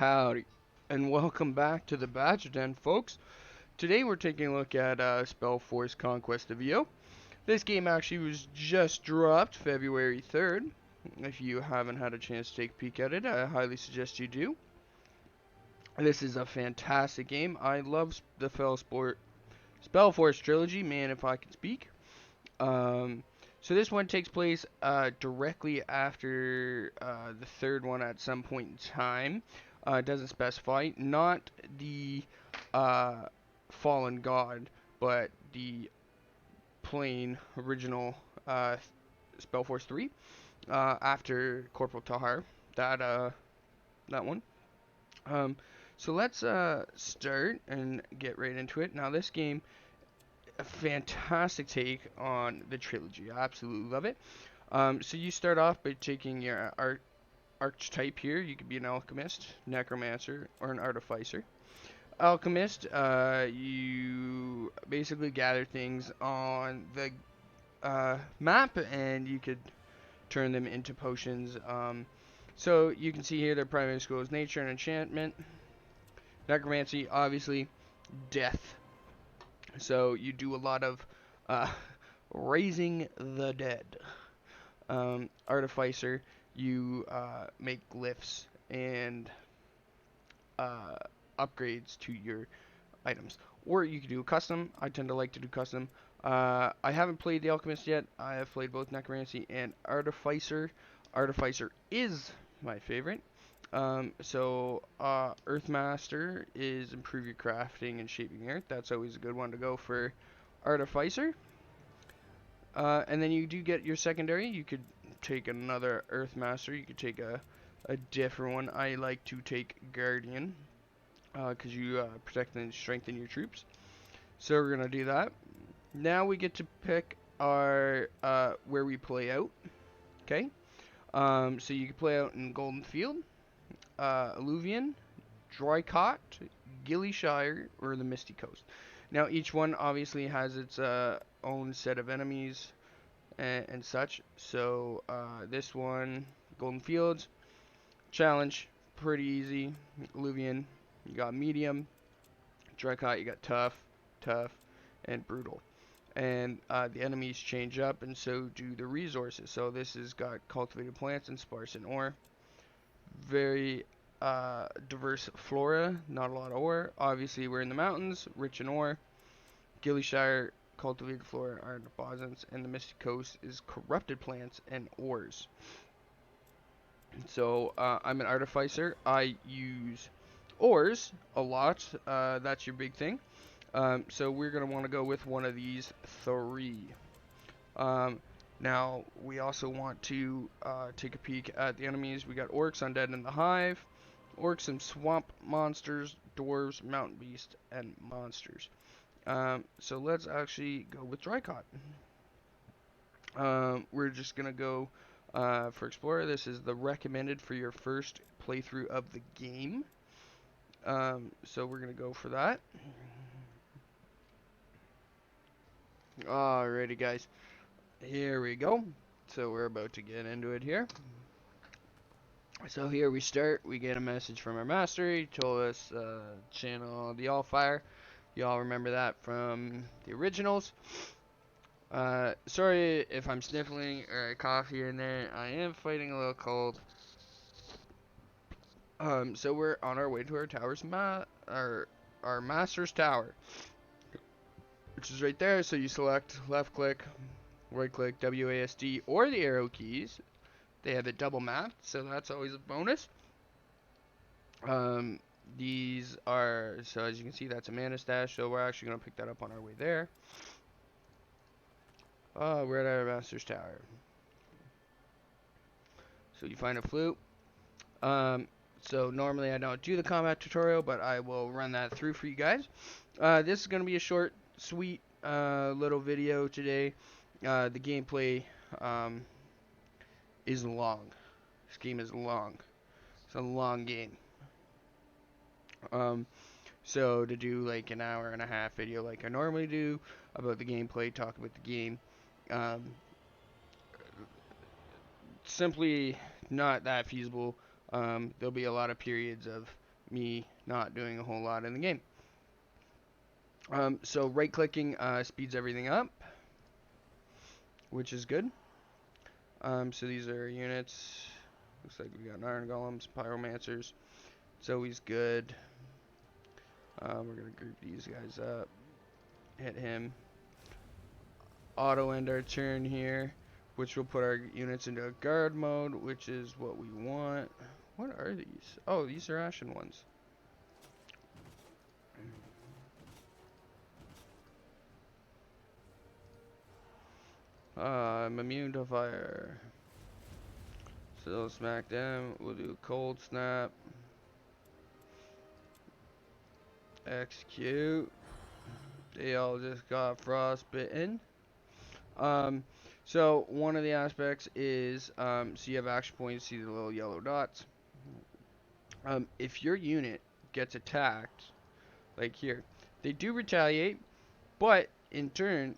Howdy, and welcome back to the Badger Den, folks. Today we're taking a look at SpellForce Conquest of Eo. This game actually was just dropped February 3rd. If you haven't had a chance to take a peek at it, I highly suggest you do. This is a fantastic game. I love the SpellForce trilogy, man, if I can speak. So this one takes place directly after the third one at some point in time. It doesn't specify. Not the Fallen God, but the plain original SpellForce 3 after Corporal Tahar. That one. So let's start and get right into it. Now this game, a fantastic take on the trilogy. I absolutely love it. So you start off by taking your archetype here. You could be an alchemist, necromancer, or an artificer. Alchemist, you basically gather things on the map, and you could turn them into potions. So you can see here their primary skill is nature and enchantment. Necromancy, obviously, death. So you do a lot of raising the dead. Artificer, you make glyphs and upgrades to your items. Or you can do a custom. I tend to like to do custom. I haven't played the Alchemist yet. I have played both Necromancy and Artificer. Artificer is my favorite. Earthmaster is improve your crafting and shaping earth. That's always a good one to go for Artificer. And then you do get your secondary. You could take another Earthmaster. You could take a different one. I like to take Guardian because you protect and strengthen your troops. So we're going to do that. Now we get to pick our where we play out. Okay. So you can play out in Golden Field, Alluvian, Drycott, Gillyshire, or the Misty Coast. Now each one obviously has its own set of enemies and such. So this one, Golden Fields, challenge, pretty easy. Alluvian, you got medium. Drycott, you got tough, and brutal. And the enemies change up, and so do the resources. So this has got cultivated plants and sparse in ore. Very diverse flora, not a lot of ore. Obviously, we're in the mountains, rich in ore. Gillyshire, cultivated flora, are deposits, and the Misty Coast is corrupted plants and ores. So I'm an artificer. I use ores a lot. That's your big thing. So we're going to want to go with one of these three. Now, we also want to take a peek at the enemies. We got orcs, undead, and the hive. Orcs and swamp monsters, dwarves, mountain beast, and monsters. So let's actually go with Drycott. We're just going to go for Explorer. This is the recommended for your first playthrough of the game. So we're going to go for that. Alrighty, guys. Here we go. So we're about to get into it here. So here we start. We get a message from our master. He told us channel the Allfire. Y'all remember that from the originals. Sorry if I'm sniffling or a cough here and there. I am fighting a little cold. So we're on our way to our tower's our master's tower, which is right there. So you select left click, right click, WASD, or the arrow keys. They have it double mapped, so that's always a bonus. These are, so as you can see, that's a mana stash, so we're actually going to pick that up on our way there. We're at our master's tower. So you find a flute. So normally I don't do the combat tutorial, but I will run that through for you guys. This is going to be a short, sweet little video today. The gameplay is long. This game is long. It's a long game. So to do like an hour and a half video like I normally do about the gameplay, talk about the game, simply not that feasible. There'll be a lot of periods of me not doing a whole lot in the game. So right clicking speeds everything up, which is good. So these are units. Looks like we got iron golems, pyromancers. It's always good. We're gonna group these guys up. Hit him. Auto end our turn here, which will put our units into a guard mode, which is what we want. What are these? Oh, these are ashen ones. I'm immune to fire. So smack them. We'll do cold snap. Execute. They all just got frostbitten. So one of the aspects is, so you have action points, see the little yellow dots. If your unit gets attacked, like here, they do retaliate, but in turn,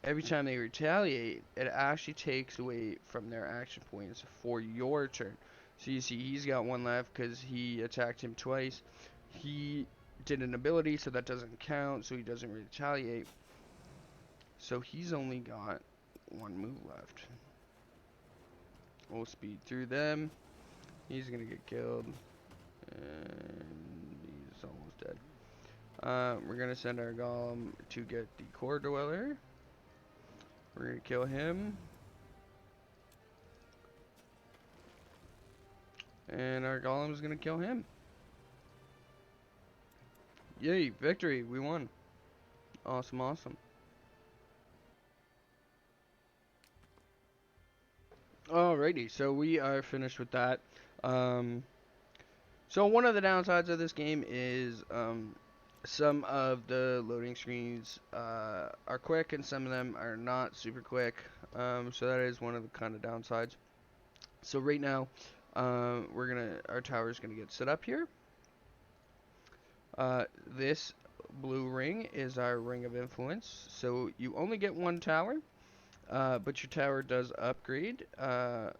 every time they retaliate, it actually takes away from their action points for your turn. So you see he's got one left because he attacked him twice. He did an ability, so that doesn't count, so he doesn't retaliate. So he's only got one move left. We'll speed through them. He's gonna get killed. And he's almost dead. We're gonna send our golem to get the core dweller. We're gonna kill him. And our golem is gonna kill him. Yay, victory, we won. Awesome, awesome. Alrighty, so we are finished with that. So one of the downsides of this game is some of the loading screens are quick and some of them are not super quick. So that is one of the kind of downsides. So right now, our tower is gonna get set up here. This blue ring is our ring of influence. So you only get one tower. But your tower does upgrade. I'll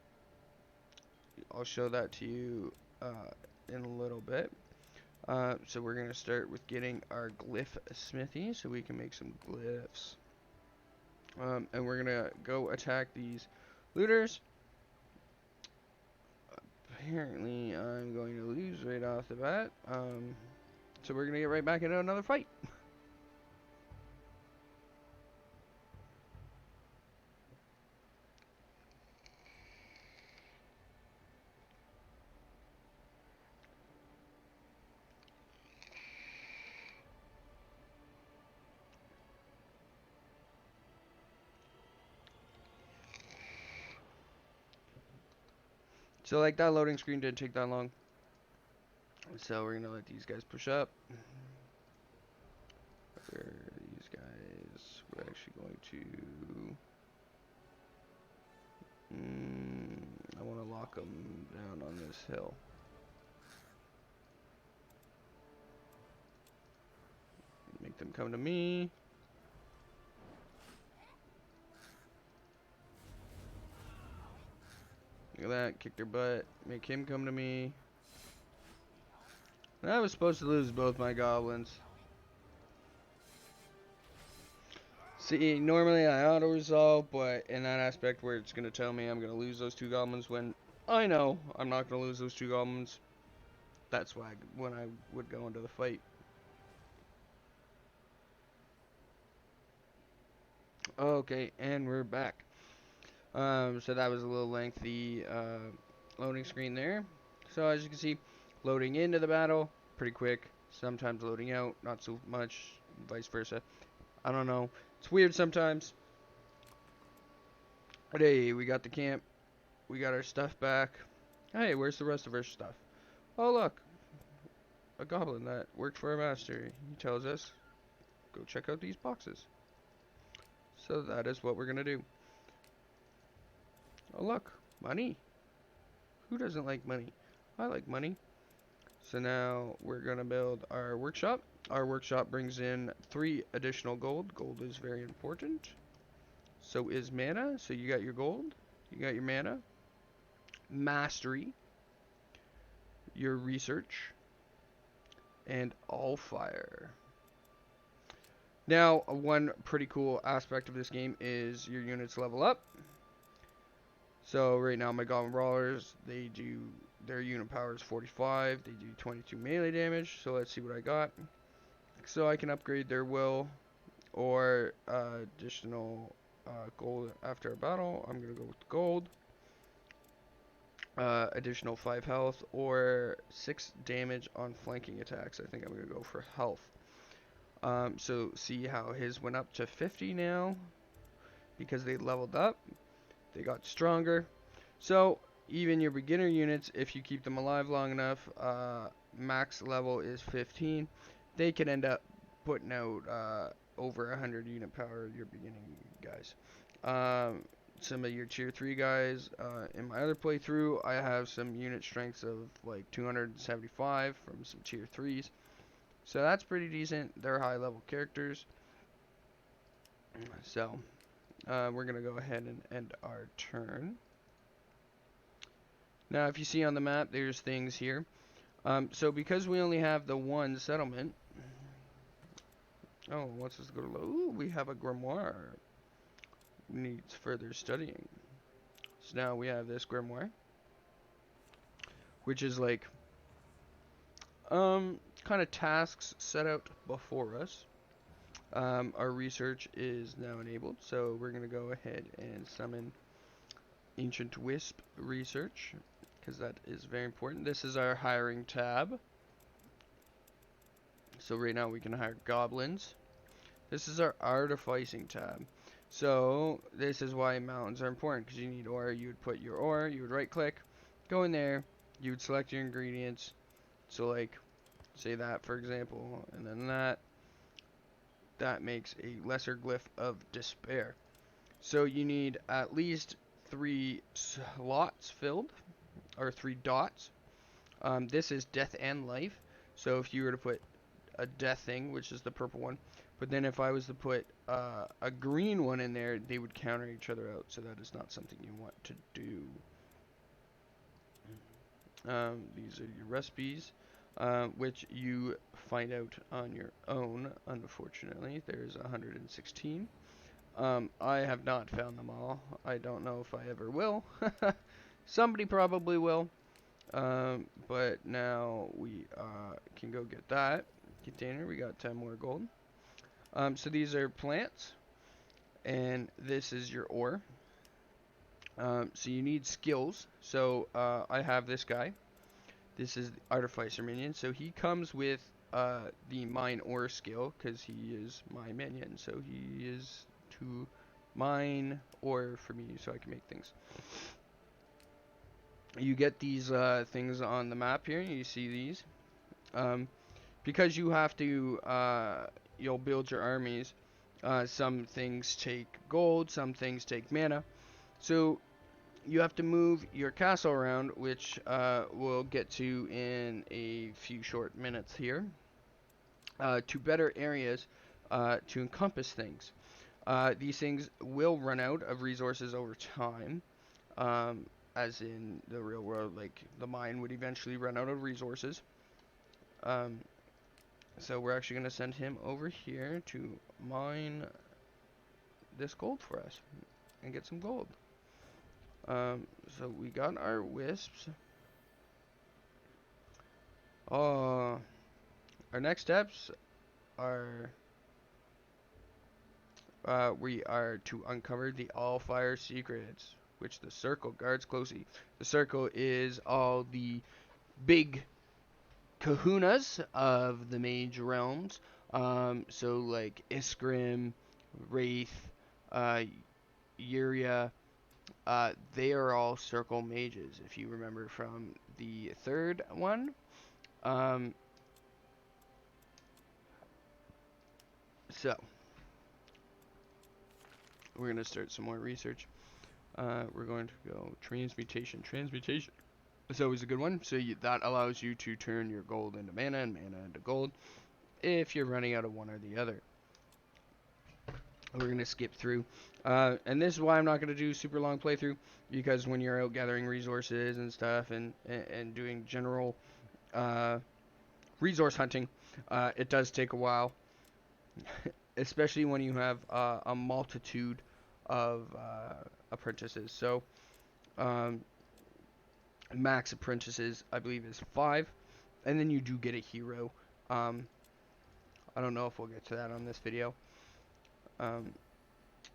show that to you in a little bit. So we're going to start with getting our glyph smithy so we can make some glyphs. And we're going to go attack these looters. Apparently I'm going to lose right off the bat. So we're going to get right back into another fight. So like that loading screen didn't take that long. So we're gonna let these guys push up. Where are these guys? We're actually going to. I want to lock them down on this hill. Make them come to me. Look at that, kick their butt, make him come to me. And I was supposed to lose both my goblins. See, normally I auto-resolve, but in that aspect where it's going to tell me I'm going to lose those two goblins when I know I'm not going to lose those two goblins, that's why when I would go into the fight. Okay, and we're back. So that was a little lengthy loading screen there. So as you can see, loading into the battle, pretty quick. Sometimes loading out, not so much, vice versa. I don't know. It's weird sometimes. But hey, we got the camp. We got our stuff back. Hey, where's the rest of our stuff? Oh, look. A goblin that worked for our master. He tells us, go check out these boxes. So that is what we're going to do. Oh look, money. Who doesn't like money? I like money. So now we're going to build our workshop. Our workshop brings in 3 additional gold. Gold is very important. So is mana. So you got your gold. You got your mana. Mastery. Your research. and all fire. Now, one pretty cool aspect of this game is your units level up. So right now my Goblin Brawlers, their unit power is 45, they do 22 melee damage, so let's see what I got. So I can upgrade their will, or additional gold after a battle. I'm going to go with gold. Additional 5 health, or 6 damage on flanking attacks. I think I'm going to go for health. So see how his went up to 50 now, because they leveled up. They got stronger. So even your beginner units, if you keep them alive long enough, max level is 15. They can end up putting out over 100 unit power, your beginning guys. Some of your tier 3 guys, in my other playthrough, I have some unit strengths of like 275 from some tier 3s. So that's pretty decent. They're high level characters. So we're going to go ahead and end our turn. Now if you see on the map, there's things here. So because we only have the one settlement. Oh, what's this go to load? Ooh, we have a grimoire. Needs further studying. So now we have this grimoire, which is like kind of tasks set out before us. Our research is now enabled, so we're gonna go ahead and summon Ancient Wisp Research, because that is very important. This is our hiring tab. So right now we can hire goblins. This is our artificing tab. So this is why mountains are important, because you need ore. You would put your ore, you would right click, go in there, you would select your ingredients. So like, say that for example, and then that makes a lesser glyph of despair. So you need at least 3 slots filled, or 3 dots. This is death and life. So if you were to put a death thing, which is the purple one, but then if I was to put a green one in there, they would counter each other out, so that is not something you want to do. These are your recipes, which you find out on your own, unfortunately. There's 116. I have not found them all. I don't know if I ever will. Somebody probably will. But now we can go get that container. We got 10 more gold. So these are plants, and this is your ore. So you need skills. So I have this guy. This is the Artificer minion. So he comes with the mine ore skill, because he is my minion. So he is to mine ore for me, so I can make things. You get these things on the map here. You see these. Because you have to, you'll build your armies. Some things take gold, some things take mana. So you have to move your castle around, which we'll get to in a few short minutes here, to better areas to encompass things. These things will run out of resources over time, as in the real world, like the mine would eventually run out of resources. So we're actually going to send him over here to mine this gold for us and get some gold. So we got our wisps. Our next steps are we are to uncover the all fire secrets, which the circle guards closely. The circle is all the big kahunas of the mage realms. So like Iskrim, Wraith, Yuria, they are all circle mages, if you remember from the third one. So we're going to start some more research. We're going to go transmutation. Transmutation is always a good one. So that allows you to turn your gold into mana and mana into gold if you're running out of one or the other. We're going to skip through. And this is why I'm not going to do super long playthrough, because when you're out gathering resources and stuff and doing general resource hunting. It does take a while, especially when you have a multitude of apprentices. So um, max apprentices, I believe, is 5, and then you do get a hero. Um, I don't know if we'll get to that on this video. Um,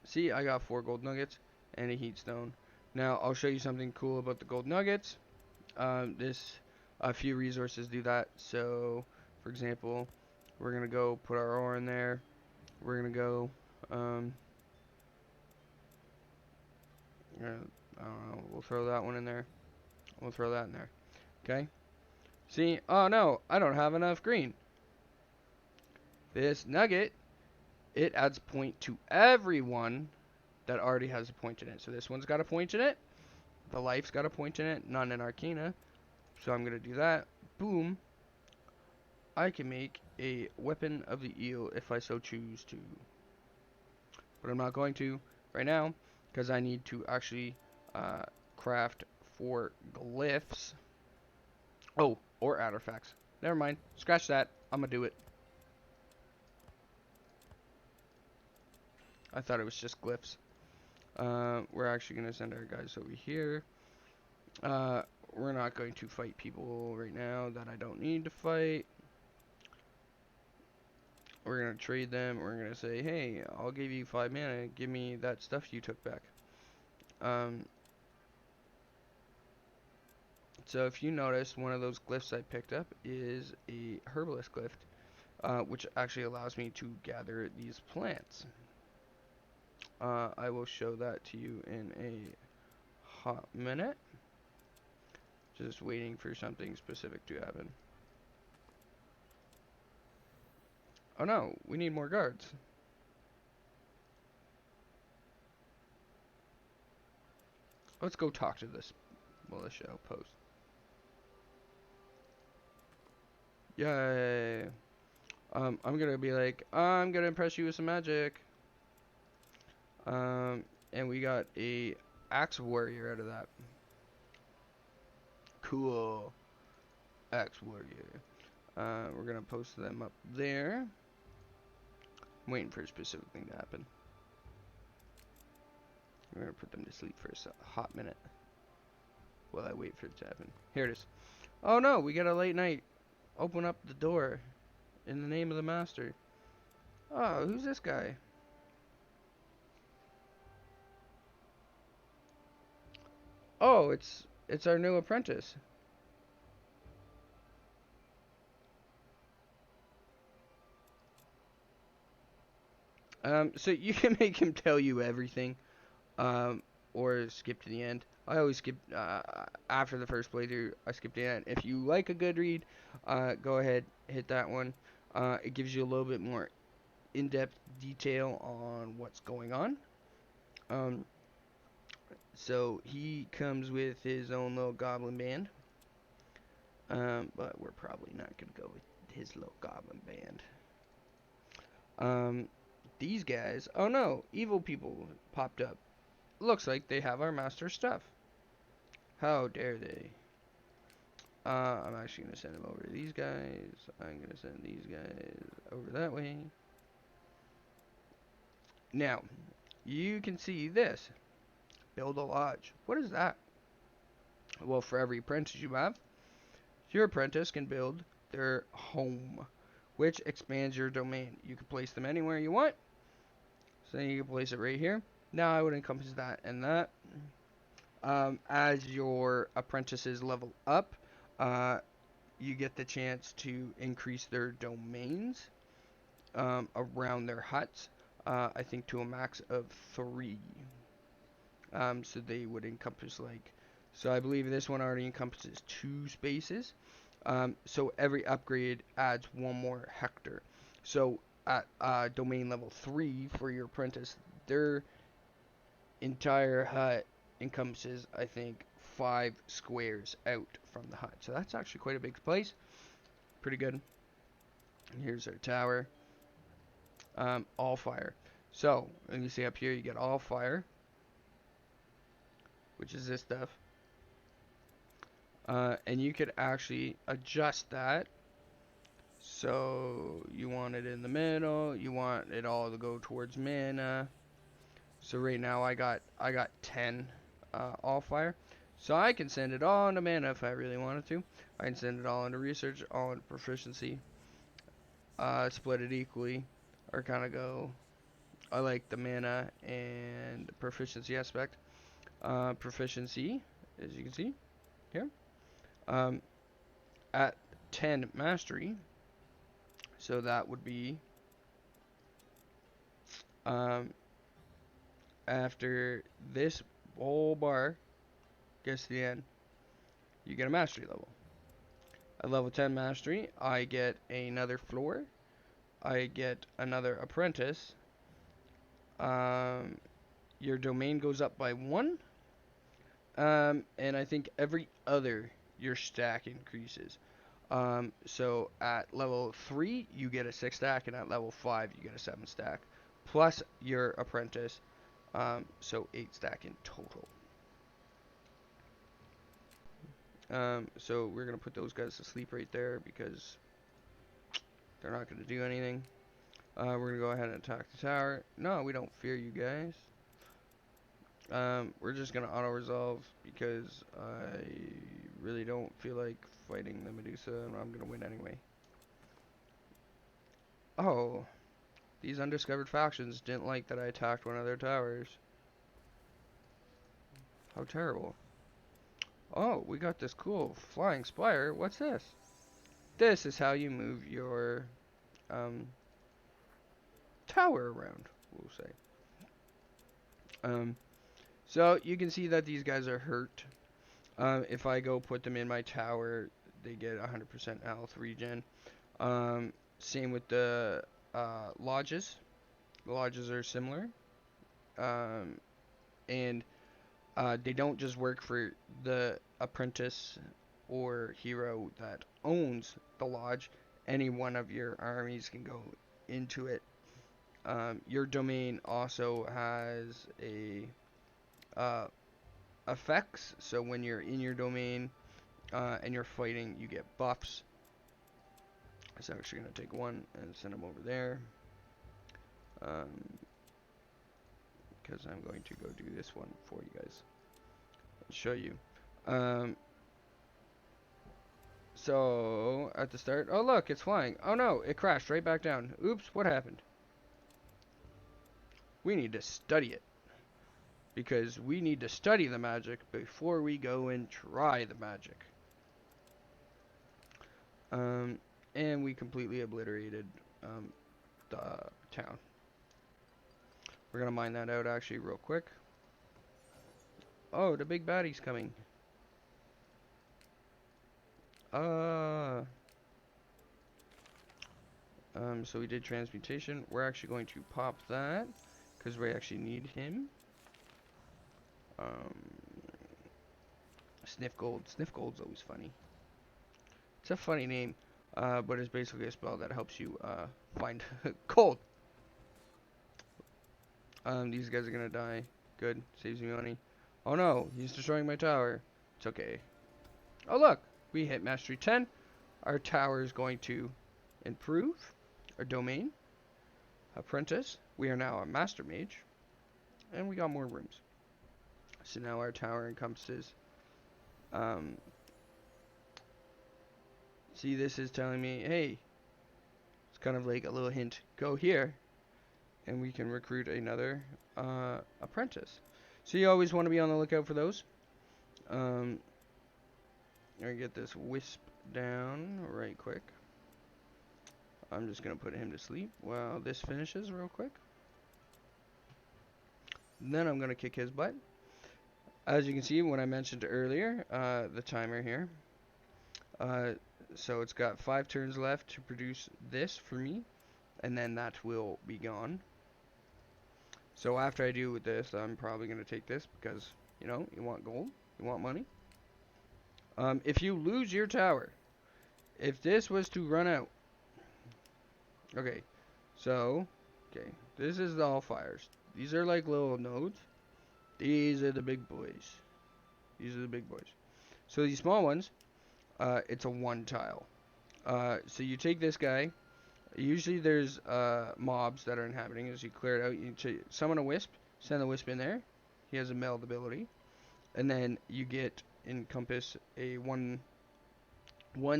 See, I got 4 gold nuggets and a heat stone. Now, I'll show you something cool about the gold nuggets. A few resources do that. So, for example, we're going to go put our ore in there. We're going to go, I don't know, we'll throw that one in there. We'll throw that in there. Okay? See, oh no, I don't have enough green. This nugget, it adds a point to everyone that already has a point in it. So this one's got a point in it. The life's got a point in it. None in Arcana. So I'm going to do that. Boom. I can make a weapon of the eel if I so choose to. But I'm not going to right now because I need to actually craft 4 glyphs. Oh, or artifacts. Never mind. Scratch that. I'm going to do it. I thought it was just glyphs. We're actually going to send our guys over here. We're not going to fight people right now that I don't need to fight. We're going to trade them. We're going to say, hey, I'll give you 5 mana. Give me that stuff you took back. So if you notice, one of those glyphs I picked up is a herbalist glyph, which actually allows me to gather these plants. I will show that to you in a hot minute. Just waiting for something specific to happen. Oh no, we need more guards. Let's go talk to this militia outpost. Yay. I'm gonna be like, I'm gonna impress you with some magic. And we got a axe warrior out of that. Cool. Axe warrior. We're gonna post them up there. I'm waiting for a specific thing to happen. We're gonna put them to sleep for a hot minute while I wait for it to happen. Here it is. Oh no, we got a late night. Open up the door in the name of the master. Oh, who's this guy? Oh, it's our new apprentice. So you can make him tell you everything, or skip to the end. I always skip, after the first playthrough, I skip to the end. If you like a good read, go ahead, hit that one. It gives you a little bit more in-depth detail on what's going on. So he comes with his own little goblin band. But we're probably not gonna go with his little goblin band. These guys, oh no, evil people popped up. Looks like they have our master's stuff. How dare they? I'm actually gonna send them over to these guys. I'm gonna send these guys over that way. Now, you can see this. Build a lodge. What is that? Well, for every apprentice you have, your apprentice can build their home, which expands your domain. You can place them anywhere you want. So you can place it right here. Now I would encompass that and that. As your apprentices level up, you get the chance to increase their domains around their huts. I think to a max of 3. So they would encompass so I believe this one already encompasses 2 spaces. So every upgrade adds 1 more hectare. So at domain level 3 for your apprentice, their entire hut encompasses, I think, 5 squares out from the hut. So that's actually quite a big place. Pretty good. And here's our tower. All fire. So, and you see up here, you get all fire, which is this stuff. And you could actually adjust that So you want it in the middle. You want it all to go towards mana. So right now I got 10 all fire. So I can send it all into mana if I really wanted to. I can send it all into research, all into proficiency. Split it equally, or kind of go. I like the mana and the proficiency aspect. Proficiency, as you can see here, at 10 mastery. So that would be after this whole bar gets to the end, you get a mastery level. At level 10 mastery, I get another floor. I get another apprentice. Your domain goes up by 1. And I think every other your stack increases. So at level 3, you get a 6 stack, and at level 5, you get a 7 stack. Plus your apprentice. So 8 stack in total. So we're going to put those guys to sleep right there because they're not going to do anything. We're going to go ahead and attack the tower. No, we don't fear you guys. We're just going to auto-resolve because I really don't feel like fighting the Medusa, and I'm going to win anyway. Oh, these undiscovered factions didn't like that I attacked one of their towers. How terrible. Oh, we got this cool flying spire. What's this? This is how you move your tower around, we'll say. So you can see that these guys are hurt. If I go put them in my tower, they get 100% health regen. Same with the lodges. The lodges are similar. And they don't just work for the apprentice or hero that owns the lodge. Any one of your armies can go into it. Your domain also has a effects. So when you're in your domain and you're fighting, you get buffs. So I'm actually going to take one and send them over there. Because I'm going to go do this one for you guys and show you. So at the start, oh look, it's flying. Oh no, it crashed right back down. Oops, what happened? We need to study it. Because we need to study the magic before we go and try the magic. And we completely obliterated the town. We're gonna mine that out actually real quick. Oh, the big baddie's coming. So we did transmutation. We're actually going to pop that because we actually need him. Sniff Gold. Sniff Gold's always funny. It's a funny name, but it's basically a spell that helps you find gold. These guys are gonna die. Good. Saves me money. Oh no, he's destroying my tower. It's okay. Oh look, we hit Mastery 10. Our tower is going to improve. Our domain. Apprentice. We are now a Master Mage. And we got more rooms. So now our tower encompasses. See, this is telling me, hey, it's kind of like a little hint. Go here. And we can recruit another apprentice. So you always want to be on the lookout for those. I'm going to get this wisp down right quick. I'm just going to put him to sleep while this finishes real quick. Then I'm going to kick his butt. As you can see, when I mentioned earlier, the timer here. So it's got 5 turns left to produce this for me. And then that will be gone. So after I do with this, I'm probably going to take this because, you know, you want gold, you want money. If you lose your tower, if this was to run out, okay, so, okay, this is the all fires. These are like little nodes. These are the big boys. These are the big boys. So these small ones, it's a 1 tile. So you take this guy. Usually there's mobs that are inhabiting. As you clear it out, you summon a wisp, send the wisp in there. He has a meld ability, and then you get encompass a one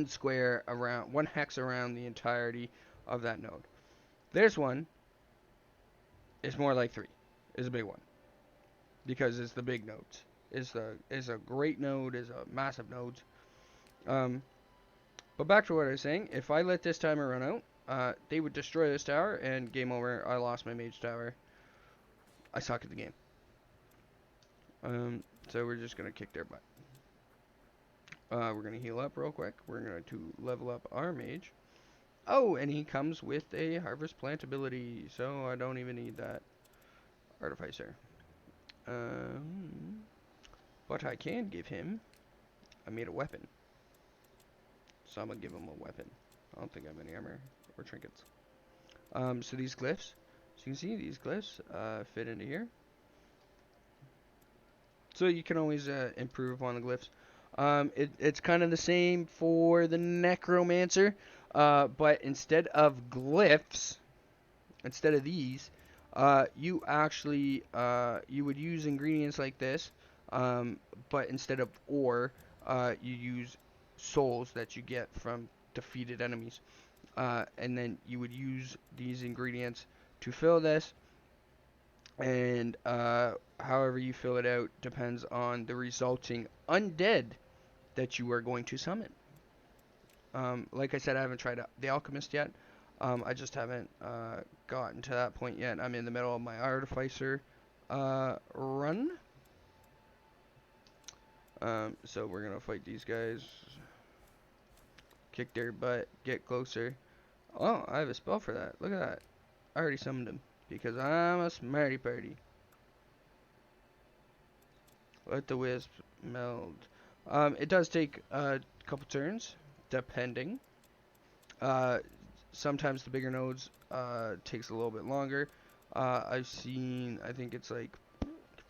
square around, one hex around the entirety of that node. There's one. It's more like three. Is a big one because it's the big nodes. Is a great node. Is a massive nodes. Um, but back to what I was saying. If I let this timer run out, they would destroy this tower and game over. I lost my mage tower. I suck at the game. So we're just gonna kick their butt. We're gonna heal up real quick. We're going to level up our mage. Oh, and he comes with a harvest plant ability, so I don't even need that artificer. But I can give him. I made a weapon, so I'm gonna give him a weapon. I don't think I have any armor or trinkets. So these glyphs, so you can see these glyphs fit into here. So you can always improve upon the glyphs. It's kind of the same for the necromancer, but instead of glyphs, instead of these, you actually you would use ingredients like this, but instead of ore, you use souls that you get from defeated enemies, and then you would use these ingredients to fill this. And however you fill it out depends on the resulting undead that you are going to summon. Like I said, I haven't tried the alchemist yet. I just haven't gotten to that point yet. I'm in the middle of my artificer run. So we're gonna fight these guys, kick their butt, get closer. Oh, I have a spell for that. Look at that. I already summoned him because I'm a smarty party. Let the wisp meld. It does take a couple turns, depending. Sometimes the bigger nodes takes a little bit longer. I've seen, I think it's like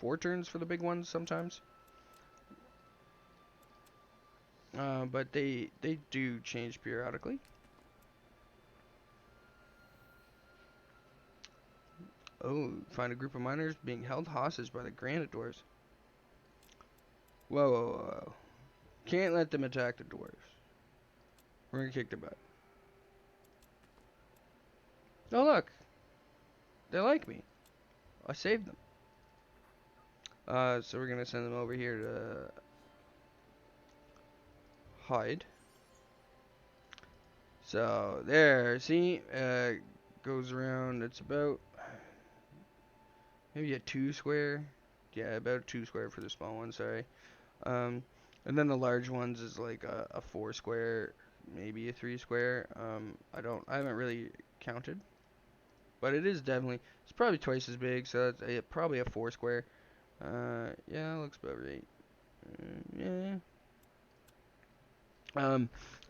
4 turns for the big ones sometimes. But they do change periodically. Oh, find a group of miners being held hostage by the granite dwarves. Whoa, whoa, whoa, whoa. Can't let them attack the dwarves. We're gonna kick their butt. Oh, look. They like me. I saved them. So we're gonna send them over here to hide. So, there. See? Goes around. It's about maybe a 2 square. Yeah, about a 2 square for the small one, sorry. And then the large ones is like a 4 square, maybe a 3 square. I haven't really counted, but it is definitely, it's probably twice as big, so that's probably a 4 square. Yeah, looks about right. Yeah.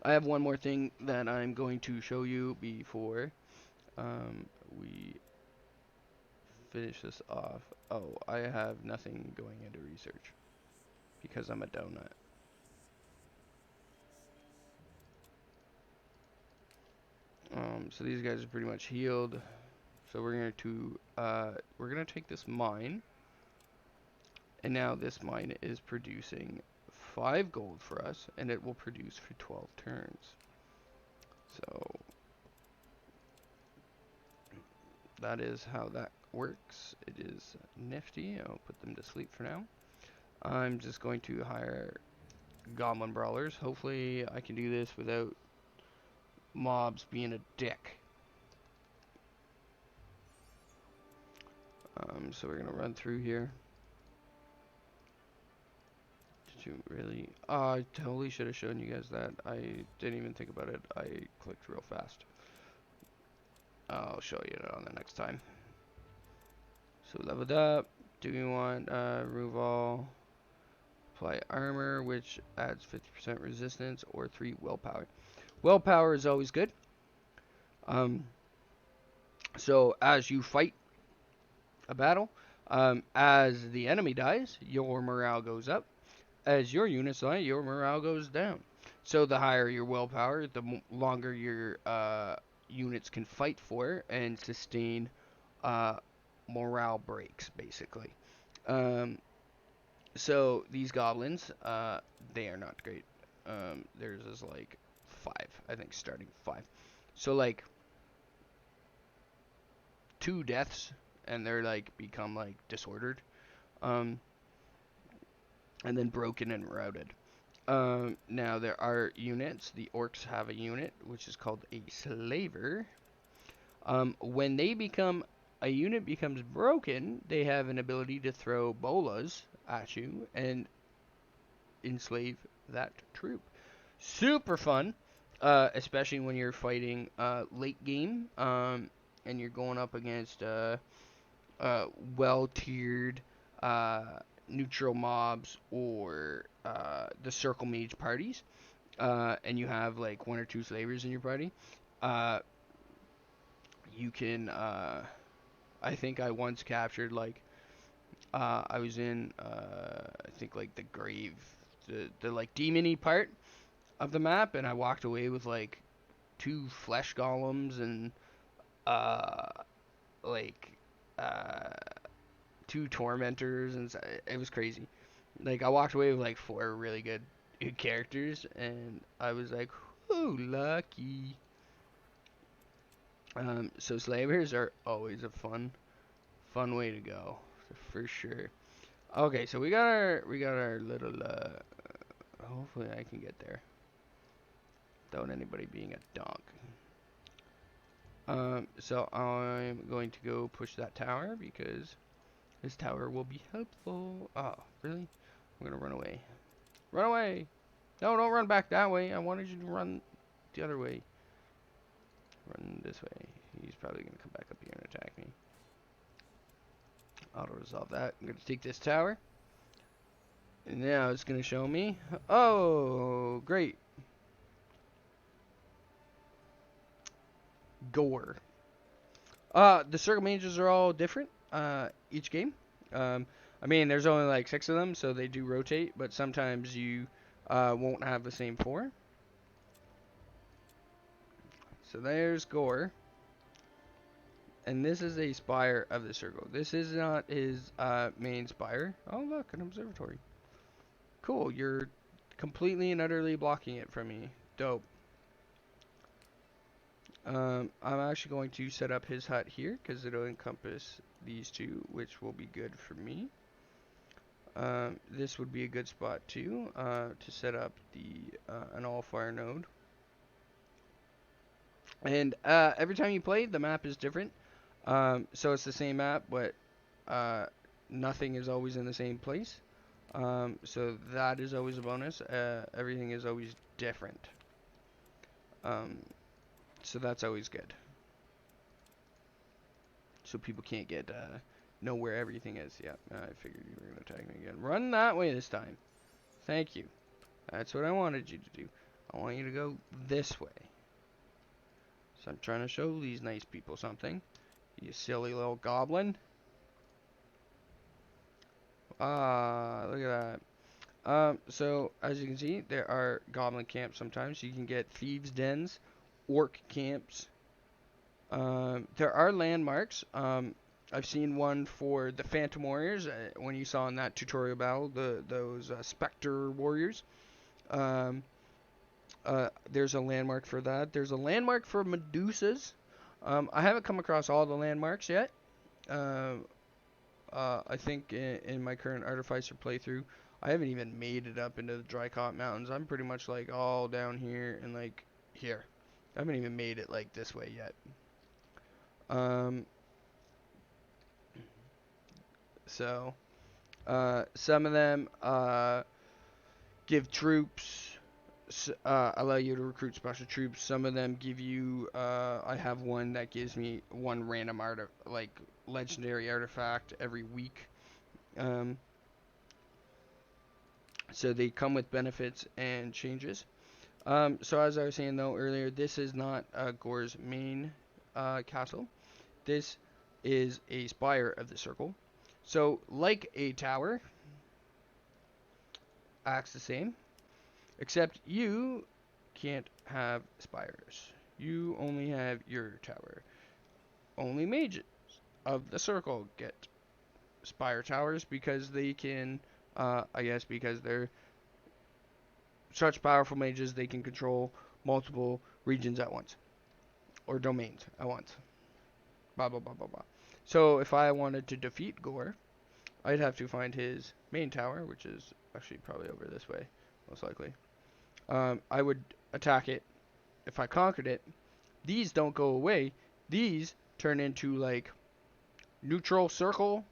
I have one more thing that I'm going to show you before we finish this off. Oh, I have nothing going into research because I'm a donut. So these guys are pretty much healed. So we're gonna take this mine, and now this mine is producing 5 gold for us, and it will produce for 12 turns. So that is how that works. It is nifty. I'll put them to sleep for now. I'm just going to hire goblin brawlers. Hopefully I can do this without mobs being a dick. So we're gonna run through here. Did you really? Oh, I totally should have shown you guys that. I didn't even think about it. I clicked real fast. I'll show you it on the next time. So leveled up. Do we want remove all? Apply armor, which adds 50% resistance, or 3 willpower. Willpower is always good. So as you fight a battle, as the enemy dies, your morale goes up. As your units die, your morale goes down. So the higher your willpower, the longer your units can fight for and sustain uh, morale breaks, basically. Um, so these goblins, they are not great. Theirs is like 5, I think, starting 5. So like 2 deaths, and they're like become like disordered, um, and then broken and routed. Now there are units. The orcs have a unit which is called a slaver. When they become a unit becomes broken, they have an ability to throw bolas at you and enslave that troop. Super fun, especially when you're fighting late game, and you're going up against well-tiered uh, neutral mobs or the circle mage parties, and you have like 1 or 2 slavers in your party. Uh, you can. I think I once captured like I was in I think like the grave, the like demony part of the map, and I walked away with like 2 flesh golems and uh like uh 2 tormentors, and it was crazy. Like I walked away with like 4 really good characters, and I was like, "Ooh, lucky." So slavers are always a fun way to go, for sure. Okay, so we got our little. Hopefully, I can get there without anybody being a donk. So I'm going to go push that tower because this tower will be helpful. Oh, really? I'm gonna run away. Run away! No, don't run back that way. I wanted you to run the other way. Run this way. He's probably gonna come back up here and attack me. Auto resolve that. I'm gonna take this tower. And now it's gonna show me. Oh, great. Gore. The circle mages are all different. Each game. Um, I mean, there's only like 6 of them, so they do rotate. But sometimes you won't have the same 4. So there's Gore. And this is a spire of the circle. This is not his main spire. Oh, look, an observatory. Cool, you're completely and utterly blocking it from me. Dope. I'm actually going to set up his hut here because it'll encompass these 2, which will be good for me. This would be a good spot too to set up an all-fire node. And every time you play, the map is different. So it's the same map, but nothing is always in the same place. So that is always a bonus. Everything is always different. So that's always good. So people can't know where everything is. Yeah, I figured you were going to attack me again. Run that way this time. Thank you. That's what I wanted you to do. I want you to go this way. So I'm trying to show these nice people something. You silly little goblin. Ah, look at that. So as you can see, there are goblin camps sometimes. You can get thieves' dens, orc camps. There are landmarks. I've seen one for the Phantom Warriors when you saw in that tutorial battle, those Spectre Warriors. There's a landmark for that. There's a landmark for Medusas. I haven't come across all the landmarks yet. I think in my current Artificer playthrough, I haven't even made it up into the Drycott Mountains. I'm pretty much like all down here and like here. I haven't even made it like this way yet. So some of them give troops, allow you to recruit special troops. Some of them give you, I have one that gives me 1 random like legendary artifact every week. So they come with benefits and changes. So as I was saying though earlier, this is not Gore's main castle. This is a spire of the circle. So like a tower, acts the same, except you can't have spires. You only have your tower. Only mages of the circle get spire towers because they can, I guess because they're such powerful mages, they can control multiple regions at once. Or domains at once. Blah, blah, blah, blah, blah. So if I wanted to defeat Gore, I'd have to find his main tower, which is actually probably over this way, most likely. I would attack it. If I conquered it, these don't go away. These turn into, like, neutral circle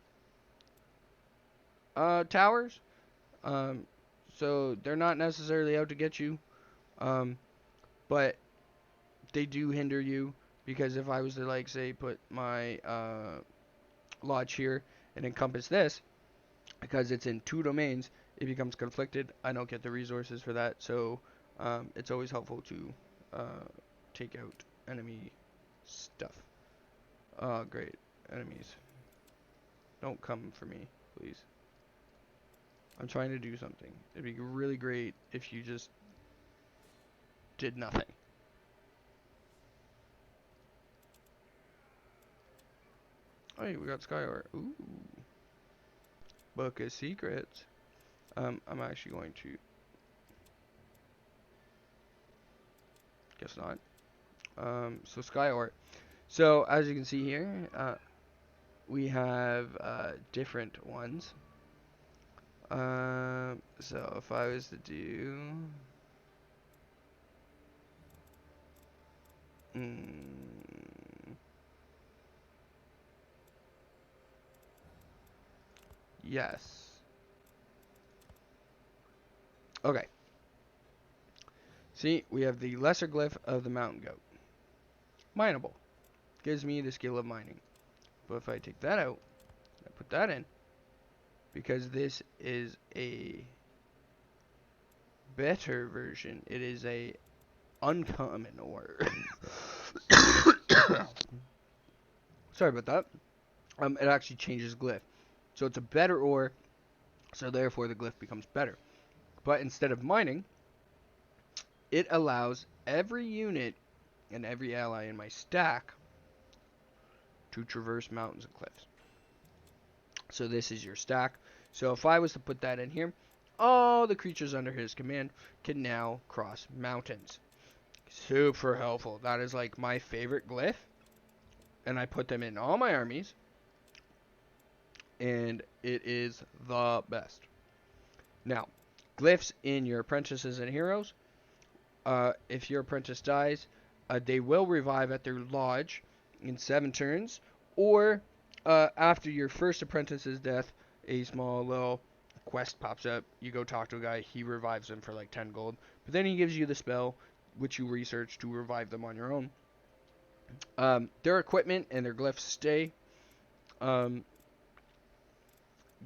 towers. So they're not necessarily out to get you. But they do hinder you, because if I was to, like, say, put my lodge here and encompass this, because it's in 2 domains, it becomes conflicted. I don't get the resources for that, so it's always helpful to take out enemy stuff. Oh, great. Enemies. Don't come for me, please. I'm trying to do something. It'd be really great if you just did nothing. Oh, we got Skyward. Ooh. Book of Secrets. I'm actually going to... Guess not. So Skyward. So, as you can see here, we have different ones. So, if I was to do... Yes. Okay. See, we have the lesser glyph of the mountain goat. Mineable. Gives me the skill of mining. But if I take that out, I put that in, because this is a better version. It is a uncommon ore. Sorry about that. It actually changes glyph. So it's a better ore, so therefore the glyph becomes better. But instead of mining, it allows every unit and every ally in my stack to traverse mountains and cliffs. So this is your stack. So if I was to put that in here, all the creatures under his command can now cross mountains. Super helpful. That is like my favorite glyph. And I put them in all my armies. And it is the best. Now, glyphs in your apprentices and heroes. If your apprentice dies, they will revive at their lodge in 7 turns. Or after your first apprentice's death, a small little quest pops up. You go talk to a guy. He revives them for like 10 gold. But then he gives you the spell, which you research to revive them on your own. Their equipment and their glyphs stay.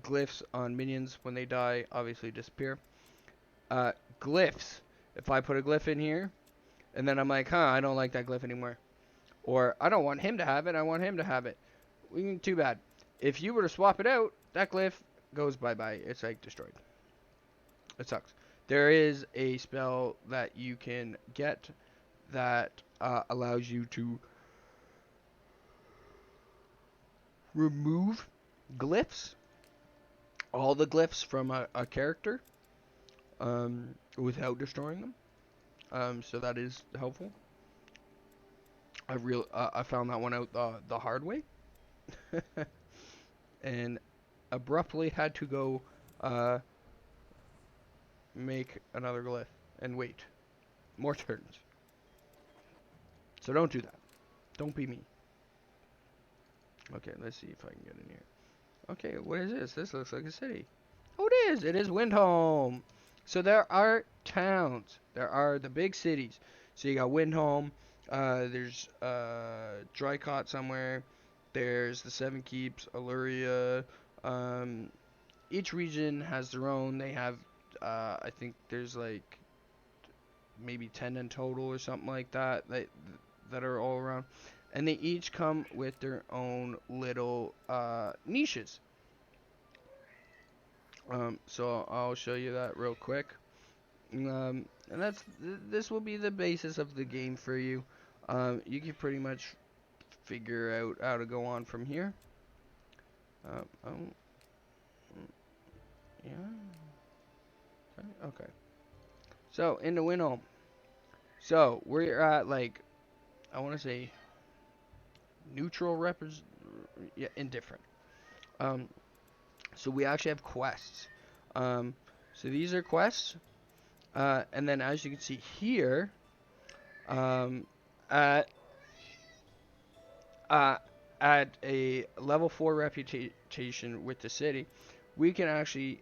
Glyphs on minions when they die obviously disappear. Glyphs. If I put a glyph in here, and then I'm like, I don't like that glyph anymore. Or, I don't want him to have it, I want him to have it. Too bad. If you were to swap it out, that glyph goes bye-bye. It's like destroyed. It sucks. There is a spell that you can get that allows you to remove glyphs. All the glyphs from a character. Without destroying them. So that is helpful. I found that one out the hard way. And abruptly had to go make another glyph and wait more turns. So don't do that. Don't be me. Okay, let's see if I can get in here. Okay, what is this? This looks like a city. Oh, it is. It is Windholm. So there are towns. There are the big cities. So you got Windholm. There's Drykot somewhere. There's the Seven Keeps, Illyria. Each region has their own. They have, I think there's like maybe 10 in total or something like that that are all around. And they each come with their own little niches. So I'll show you that real quick. And this will be the basis of the game for you. You can pretty much figure out how to go on from here. Oh, yeah. Okay. So in the window. So we're at like I want to say neutral yeah, indifferent. Um, so we actually have quests. Um, so these are quests, and then as you can see here, um, at uh, at a level 4 reputation with the city, we can actually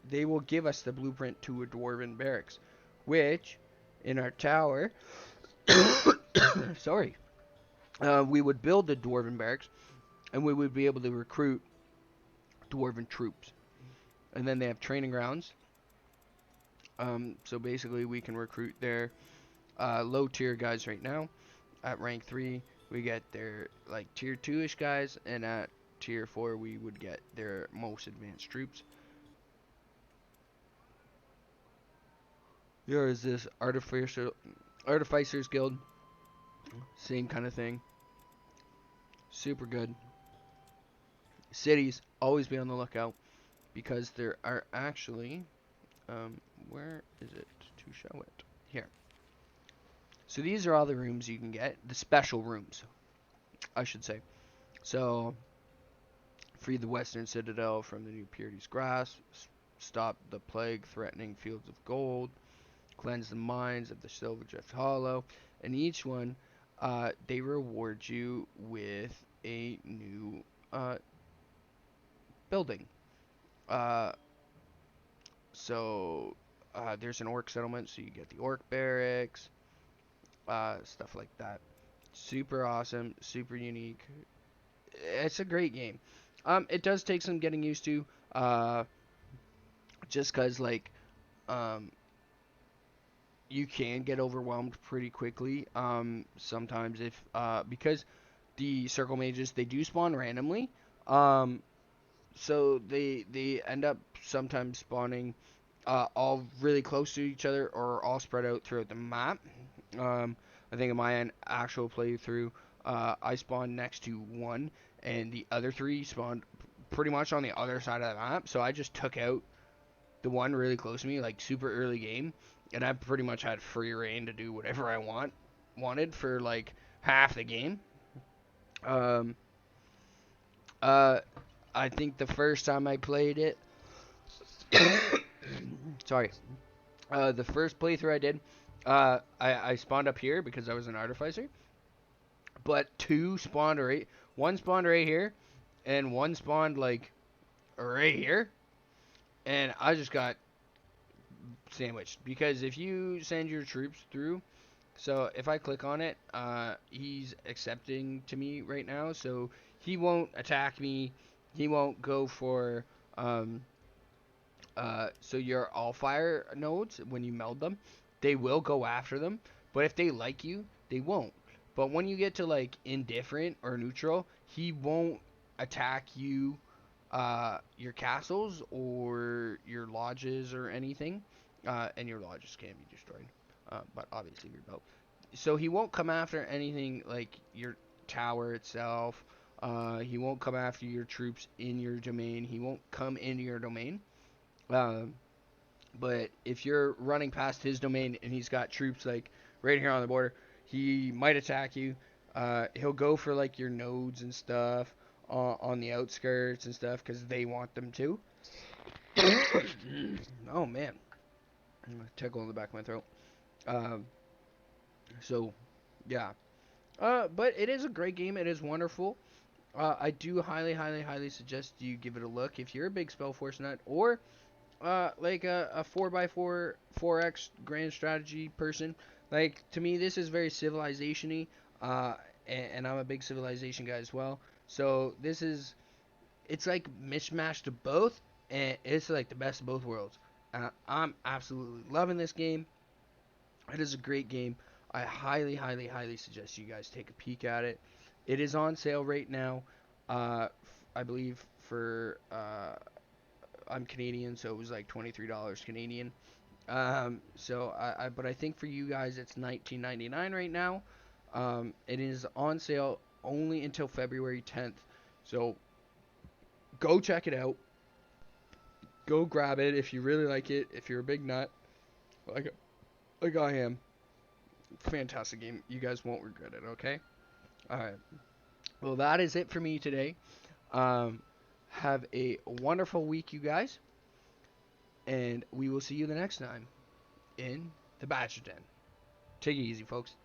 they will give us the blueprint to a dwarven barracks, which in our tower, sorry, we would build the dwarven barracks, and we would be able to recruit dwarven troops. And then they have training grounds. So basically, we can recruit their low tier guys right now. At rank 3, we get their like tier 2-ish guys, and at tier 4, we would get their most advanced troops. There is this Artificers Guild, same kind of thing. Super good. Cities, always be on the lookout because there are actually, where is it to show it? Here. So these are all the rooms you can get, the special rooms, I should say. So, free the Western Citadel from the new Purity's grasp, stop the plague threatening fields of gold, cleanse the mines of the Silver Drift Hollow, and each one, they reward you with a new building. Uh, so there's an orc settlement, so you get the orc barracks, stuff like that. Super awesome, super unique. It's a great game. It does take some getting used to, just cause like, um, you can get overwhelmed pretty quickly. Sometimes if because the circle mages they do spawn randomly. So they end up sometimes spawning all really close to each other or all spread out throughout the map. I think in my actual playthrough, I spawned next to one, and the other three spawned pretty much on the other side of the map. So I just took out the one really close to me, like super early game, and I pretty much had free reign to do whatever I wanted for like half the game. Um, uh, I think the first time I played it, sorry, the first playthrough I did, I spawned up here because I was an artificer, but two spawned right, one spawned right here, and one spawned like right here, and I just got sandwiched because if you send your troops through, so if I click on it, he's accepting to me right now, so he won't attack me, he won't go for so your all fire nodes, when you meld them, they will go after them. But if they like you, they won't. But when you get to like indifferent or neutral, he won't attack you, your castles or your lodges or anything. And your lodges can be destroyed. But obviously your belt. So he won't come after anything like your tower itself. He won't come after your troops in your domain. He won't come into your domain. Um, but if you're running past his domain and he's got troops like right here on the border, he might attack you. He'll go for like your nodes and stuff on the outskirts and stuff because they want them to. Oh man, tickle in the back of my throat. Um, so yeah, but it is a great game. It is wonderful. I do highly, highly, highly suggest you give it a look if you're a big SpellForce nut or like a 4x4 4x grand strategy person. Like to me this is very civilization-y, and I'm a big civilization guy as well, so this is, it's like mishmashed of both, and it's like the best of both worlds. I'm absolutely loving this game. It is a great game. I highly, highly, highly suggest you guys take a peek at it. It is on sale right now, I believe for I'm Canadian, so it was like $23 Canadian. But I think for you guys it's 19.99 right now. It is on sale only until February 10th. So go check it out. Go grab it if you really like it. If you're a big nut, like I am, fantastic game. You guys won't regret it. Okay. All right. Well, that is it for me today. Um, have a wonderful week, you guys, and we will see you the next time in the Badger Den. Take it easy, folks.